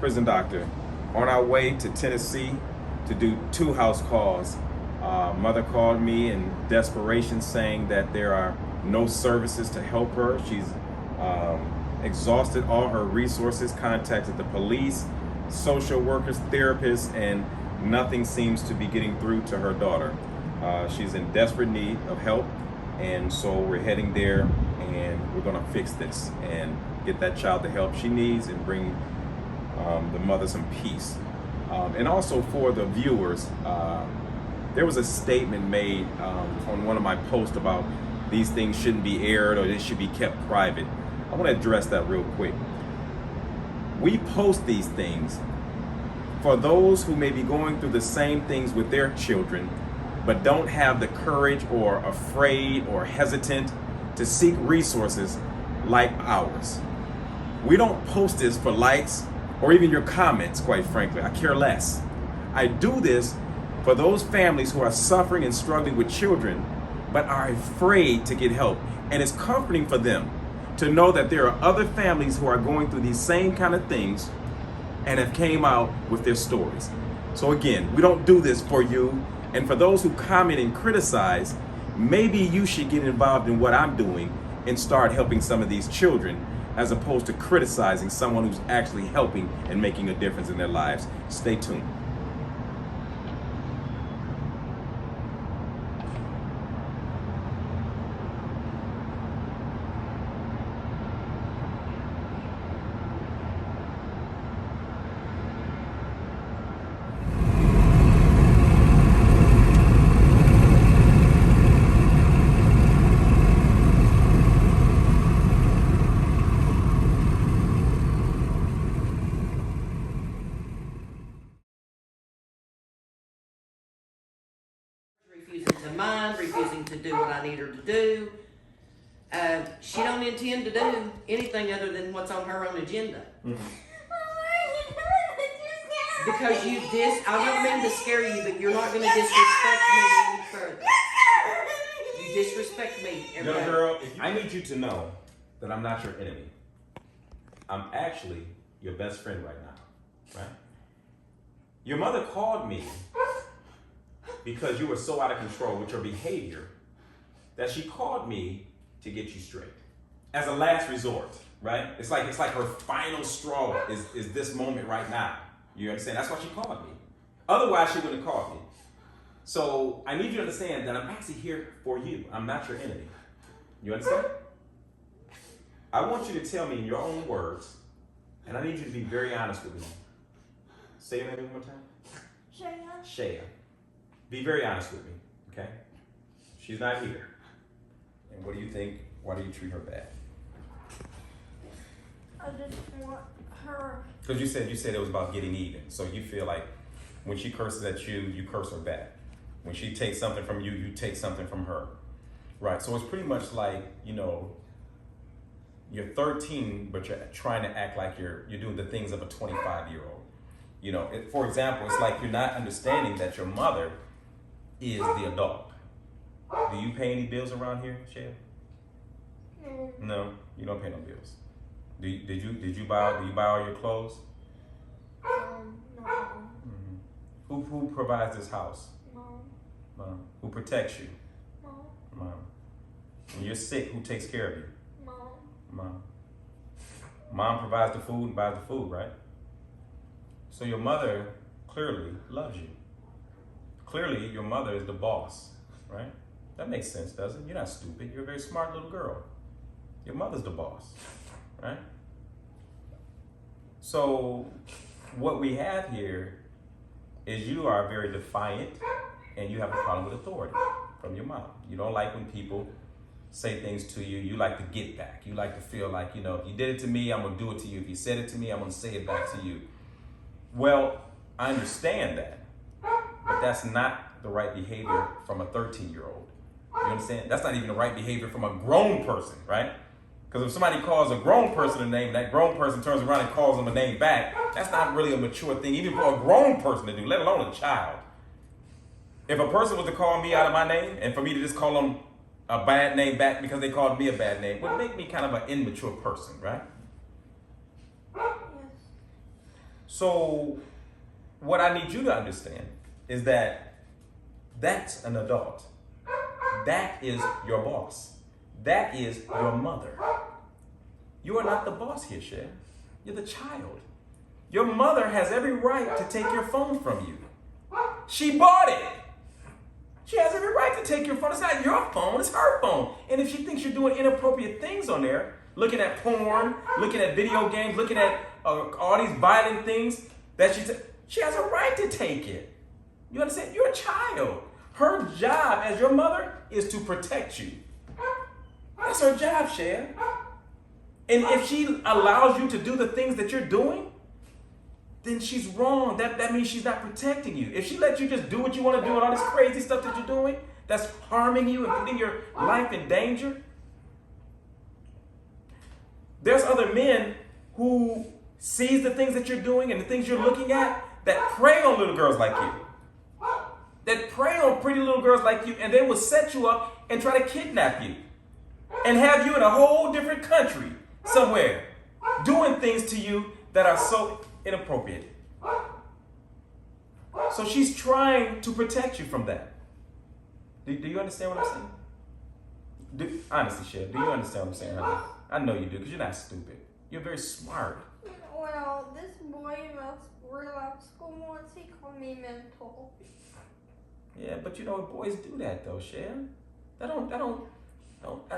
Prison doctor. On our way to Tennessee to do 2 house calls. Mother called me in desperation saying that there are no services to help her. She's exhausted all her resources, contacted the police, social workers, therapists, and nothing seems to be getting through to her daughter. She's in desperate need of help, and so we're heading there, and we're gonna fix this and get that child the help she needs and bring the mother some peace. And also for the viewers, there was a statement made on one of my posts about these things shouldn't be aired or they should be kept private. I want to address that real quick. We post these things for those who may be going through the same things with their children, but don't have the courage or afraid or hesitant to seek resources like ours. We don't post this for likes or even your comments, quite frankly. I care less. I do this for those families who are suffering and struggling with children, but are afraid to get help. And it's comforting for them to know that there are other families who are going through these same kind of things and have came out with their stories. So again, we don't do this for you. And for those who comment and criticize, maybe you should get involved in what I'm doing and start helping some of these children, as opposed to criticizing someone who's actually helping and making a difference in their lives. Stay tuned. Refusing to mind, refusing to do what I need her to do. She don't intend to do anything other than what's on her own agenda. Because I don't mean to scare you, but you're not going to disrespect me any further. You disrespect me every day. Little girl, I need you to know that I'm not your enemy. I'm actually your best friend right now, right? Your mother called me because you were so out of control with your behavior that she called me to get you straight as a last resort, right? It's like her final straw is this moment right now. You understand? That's why she called me. Otherwise, she wouldn't have called me. So I need you to understand that I'm actually here for you. I'm not your enemy. You understand? I want you to tell me in your own words, and I need you to be very honest with me. Say your name one more time. Shaya. Be very honest with me, okay? She's not here. And what do you think? Why do you treat her bad? I just want her. Because you said it was about getting even. So you feel like when she curses at you, you curse her back. When she takes something from you, you take something from her. Right, so it's pretty much like, you're 13, but you're trying to act like you're doing the things of a 25-year-old. For example, it's like you're not understanding that your mother is the adult. Do you pay any bills around here, Shaya? No, you don't pay no bills. Do you buy all your clothes? No. Mm-hmm. Who provides this house? Mom. Mom. Who protects you? Mom. Mom. When you're sick, who takes care of you? Mom. Mom. Mom provides the food and buys the food, right? So your mother clearly loves you. Clearly, your mother is the boss, right? That makes sense, doesn't it? You're not stupid. You're a very smart little girl. Your mother's the boss, right? So what we have here is you are very defiant and you have a problem with authority from your mom. You don't like when people say things to you. You like to get back. You like to feel like, if you did it to me, I'm going to do it to you. If you said it to me, I'm going to say it back to you. Well, I understand that, but that's not the right behavior from a 13-year-old. You understand? That's not even the right behavior from a grown person, right? Because if somebody calls a grown person a name, that grown person turns around and calls them a name back, that's not really a mature thing, even for a grown person to do, let alone a child. If a person was to call me out of my name, and for me to just call them a bad name back because they called me a bad name, would make me kind of an immature person, right? Yes. So what I need you to understand is that that's an adult. That is your boss. That is your mother. You are not the boss here, Cher. You're the child. Your mother has every right to take your phone from you. She bought it. She has every right to take your phone. It's not your phone, it's her phone. And if she thinks you're doing inappropriate things on there, looking at porn, looking at video games, looking at all these violent things, that she has a right to take it. You understand? You're a child. Her job as your mother is to protect you. That's her job, Cher. And if she allows you to do the things that you're doing, then she's wrong. That means she's not protecting you. If she lets you just do what you want to do and all this crazy stuff that you're doing, that's harming you and putting your life in danger. There's other men who sees the things that you're doing and the things you're looking at that prey on little girls like you. That prey on pretty little girls like you, and they will set you up and try to kidnap you and have you in a whole different country somewhere doing things to you that are so inappropriate. So she's trying to protect you from that. Do you understand what I'm saying? Honestly, Cher, do you understand what I'm saying, honey? I know you do, because you're not stupid. You're very smart. Well, this boy in my school once, he called me mental. Yeah, but you know, boys do that though, Cher. I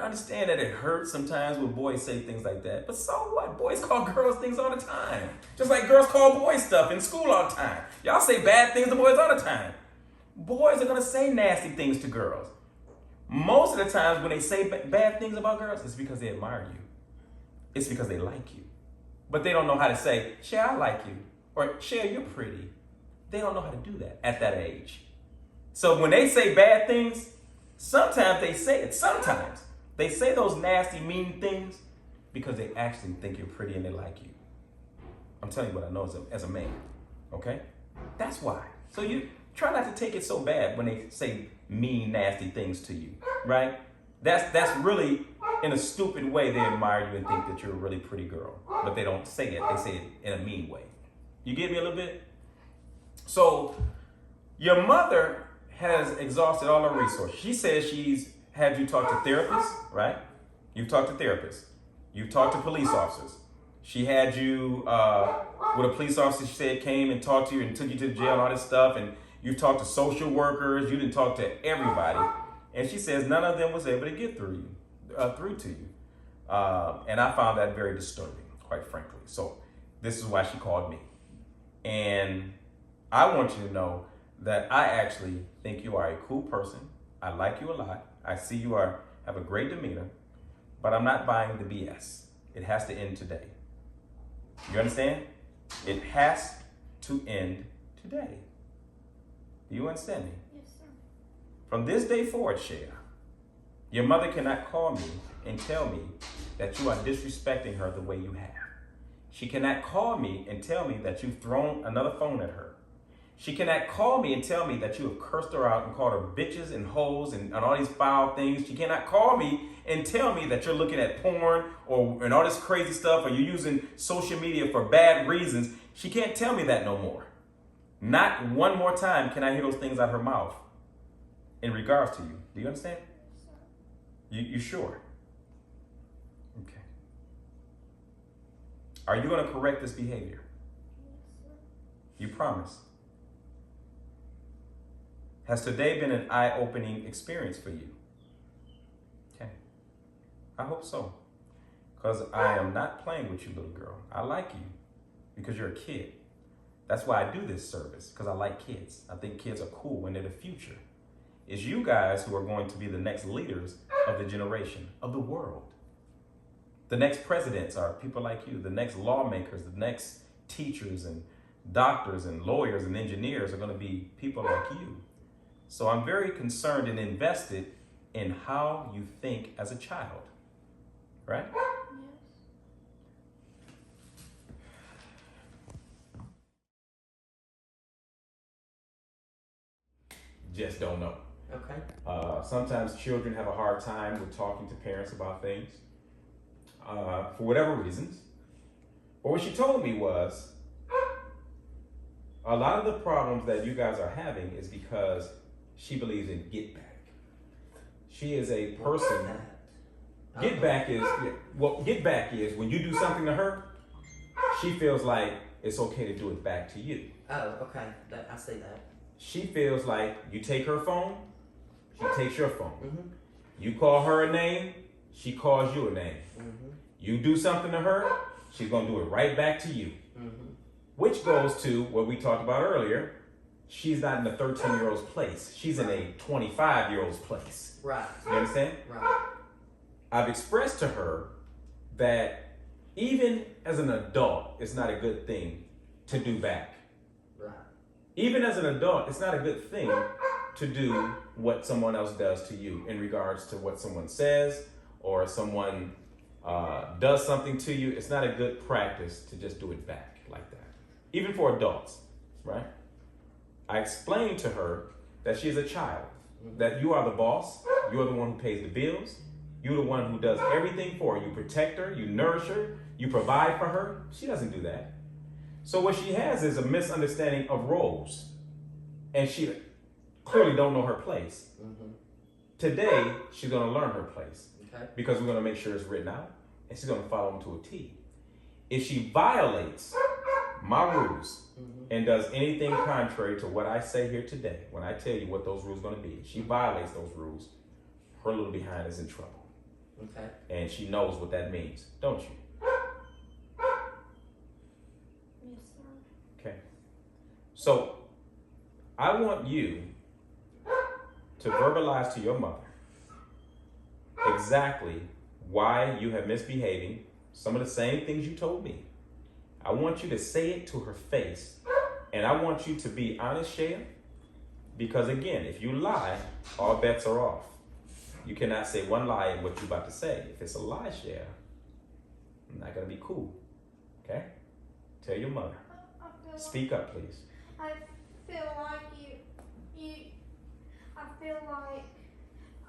understand that it hurts sometimes when boys say things like that, but so what? Boys call girls things all the time. Just like girls call boys stuff in school all the time. Y'all say bad things to boys all the time. Boys are gonna say nasty things to girls. Most of the times when they say bad things about girls, it's because they admire you. It's because they like you. But they don't know how to say, Cher, I like you. Or, Cher, you're pretty. They don't know how to do that at that age. So when they say bad things, sometimes they say it. Sometimes they say those nasty, mean things because they actually think you're pretty and they like you. I'm telling you what I know as a man. Okay? That's why. So you try not to take it so bad when they say mean, nasty things to you, right? That's really, in a stupid way, they admire you and think that you're a really pretty girl. But they don't say it. They say it in a mean way. You get me a little bit? So your mother has exhausted all her resources. She says she's had you talk to therapists, right? You've talked to therapists. You've talked to police officers. She had you with a police officer, she said, came and talked to you and took you to jail and all this stuff. And you've talked to social workers. You didn't talk to everybody. And she says none of them was able to get through to you. And I found that very disturbing, quite frankly. So this is why she called me. And I want you to know that I actually think you are a cool person. I like you a lot. I see you have a great demeanor, but I'm not buying the BS. It has to end today. You understand? It has to end today. Do you understand me? Yes, sir. From this day forward, Cher, your mother cannot call me and tell me that you are disrespecting her the way you have. She cannot call me and tell me that you've thrown another phone at her. She cannot call me and tell me that you have cursed her out and called her bitches and hoes and all these foul things. She cannot call me and tell me that you're looking at porn and all this crazy stuff, or you're using social media for bad reasons. She can't tell me that no more. Not one more time can I hear those things out of her mouth in regards to you. Do you understand? Yes, sir. You sure? Okay. Are you going to correct this behavior? Yes, sir. You promise? Has today been an eye-opening experience for you? Okay. I hope so. Because I am not playing with you, little girl. I like you because you're a kid. That's why I do this service, because I like kids. I think kids are cool and they're the future. It's you guys who are going to be the next leaders of the generation, of the world. The next presidents are people like you. The next lawmakers, the next teachers and doctors and lawyers and engineers are going to be people like you. So I'm very concerned and invested in how you think as a child, right? Yes. Just don't know. Okay. Sometimes children have a hard time with talking to parents about things for whatever reasons. But what she told me was A lot of the problems that you guys are having is because she believes in get back. She is a person. Get back is when you do something to her, she feels like it's okay to do it back to you. Oh, okay. I see that. She feels like you take her phone, she takes your phone. Mm-hmm. You call her a name, she calls you a name. Mm-hmm. You do something to her, she's gonna do it right back to you. Mm-hmm. Which goes to what we talked about earlier. She's not in a 13-year-old's place. She's in a 25-year-old's place. Right. You understand? Right. I've expressed to her that even as an adult, it's not a good thing to do back. Right. Even as an adult, it's not a good thing to do what someone else does to you in regards to what someone says or someone does something to you. It's not a good practice to just do it back like that. Even for adults, right? I explained to her that she's a child, that you are the boss, you're the one who pays the bills, you're the one who does everything for her. You protect her, you nourish her, you provide for her. She doesn't do that. So what she has is a misunderstanding of roles, and she clearly don't know her place. Mm-hmm. Today, she's going to learn her place, Okay. because we're going to make sure it's written out, and she's going to follow them to a T. If she violates my rules and does anything contrary to what I say here today, when I tell you what those rules are going to be, she violates those rules, her little behind is in trouble. Okay. And she knows what that means, don't you? Yes, sir. Okay. So, I want you to verbalize to your mother exactly why you have misbehaving, some of the same things you told me. I want you to say it to her face, and I want you to be honest, Shea, because again, if you lie, all bets are off. You cannot say one lie in what you're about to say. If it's a lie, Shea, I'm not going to be cool, okay? Tell your mother. Speak up, please. I feel like I feel like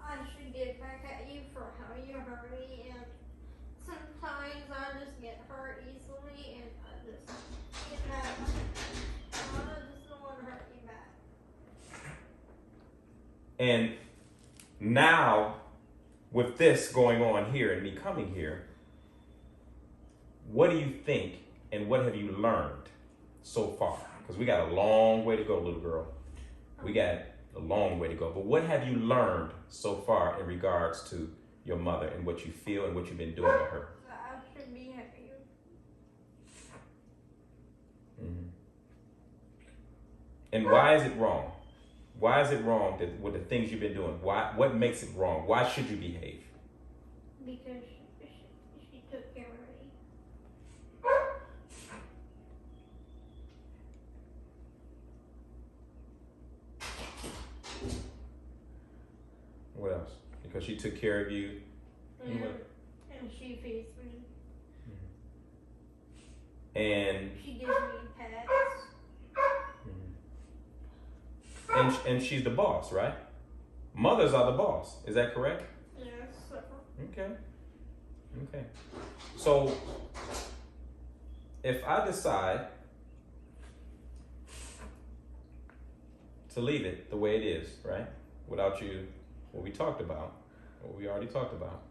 I should get back at you for how you hurt me, and sometimes I just get hurt easily, and I just, I just don't want to hurt you back. And now, with this going on here and me coming here, what do you think and what have you learned so far? Because we got a long way to go, little girl. We got a long way to go. But what have you learned so far in regards to your mother and what you feel and what you've been doing to her? I should be happy. Mm-hmm. And why is it wrong? Why is it wrong that with the things you've been doing? Why? What makes it wrong? Why should you behave? Because she took care of me. What else? Because she took care of you. And she feeds me. And She gives me pets. and she's the boss, right? Mothers are the boss. Is that correct? Yes, sir. Okay. Okay. So if I decide to leave it the way it is, right? Without you, what we talked about, what we already talked about,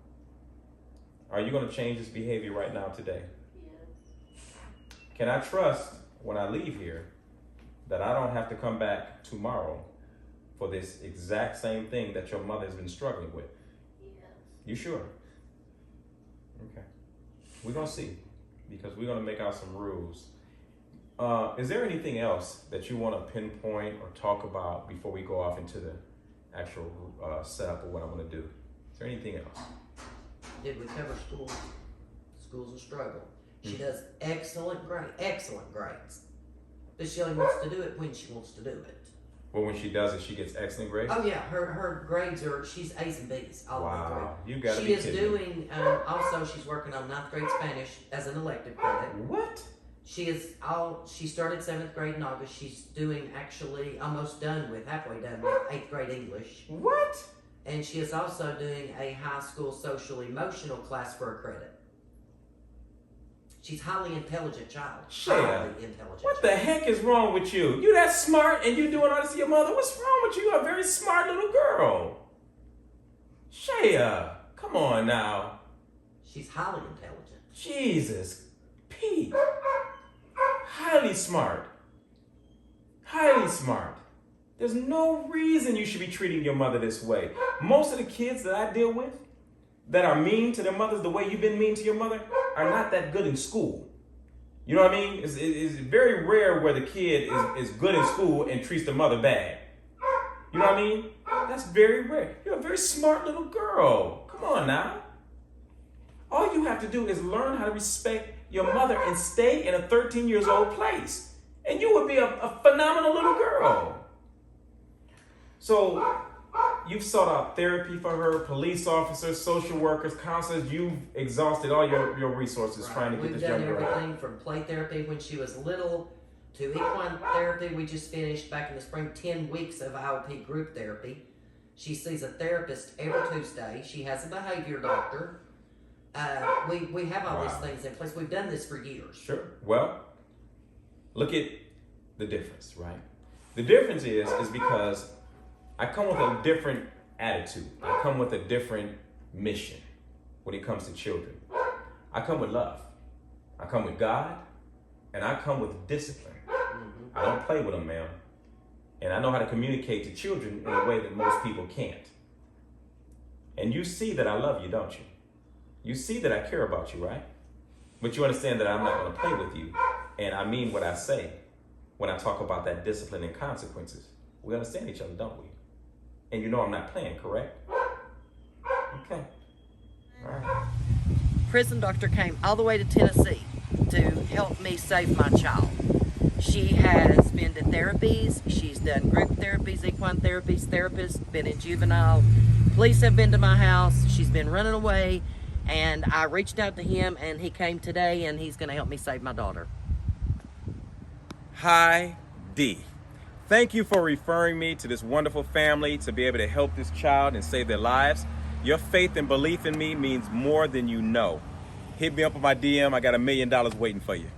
are you going to change this behavior right now today? Yes. Can I trust when I leave here that I don't have to come back tomorrow for this exact same thing that your mother has been struggling with? Yes. You sure? Okay. We're going to see, because we're going to make out some rules. Is there anything else that you want to pinpoint or talk about before we go off into the actual setup of what I'm going to do? Is there anything else? Did we cover schools? School's a struggle. She does excellent grades. But she only wants to do it when she wants to do it. Well, when she does it, she gets excellent grades? Oh yeah, her grades are, she's A's and B's all the way Wow, through. you gotta She be is kidding me. doing, also she's working on 9th grade Spanish as an elective credit. What? She started 7th grade in August. She's doing actually halfway done with 8th grade English. What? And she is also doing a high school social emotional class for a credit. She's highly intelligent child. Share. Highly intelligent. What the heck is wrong with you? You that smart and you doing all this to your mother? What's wrong with you? You're a very smart little girl. Shaya, come on now. She's highly intelligent. Jesus, Pete. Highly smart. Highly smart. There's no reason you should be treating your mother this way. Most of the kids that I deal with that are mean to their mothers the way you've been mean to your mother are not that good in school. You know what I mean? It's very rare where the kid is good in school and treats the mother bad. You know what I mean? That's very rare. You're a very smart little girl. Come on now. All you have to do is learn how to respect your mother and stay in a 13 years old place. And you would be a phenomenal little girl. So you've sought out therapy for her, police officers, social workers, counselors. You've exhausted all your resources trying to get this young girl. We've done everything from play therapy when she was little to equine therapy. We just finished back in the spring 10 weeks of IOP group therapy. She sees a therapist every Tuesday. She has a behavior doctor. We have all these things in place. We've done this for years. Sure. Well, look at the difference, right? The difference is because I come with a different attitude. I come with a different mission when it comes to children. I come with love. I come with God, and I come with discipline. Mm-hmm. I don't play with them, ma'am. And I know how to communicate to children in a way that most people can't. And you see that I love you, don't you? You see that I care about you, right? But you understand that I'm not going to play with you. And I mean what I say when I talk about that discipline and consequences. We understand each other, don't we? And you know I'm not playing, correct? Okay. All right. Prison doctor came all the way to Tennessee to help me save my child. She has been to therapies. She's done group therapies, equine therapists, been in juvenile. Police have been to my house. She's been running away. And I reached out to him, and he came today, and he's going to help me save my daughter. Hi, D. Thank you for referring me to this wonderful family to be able to help this child and save their lives. Your faith and belief in me means more than you know. Hit me up on my DM. I got $1 million waiting for you.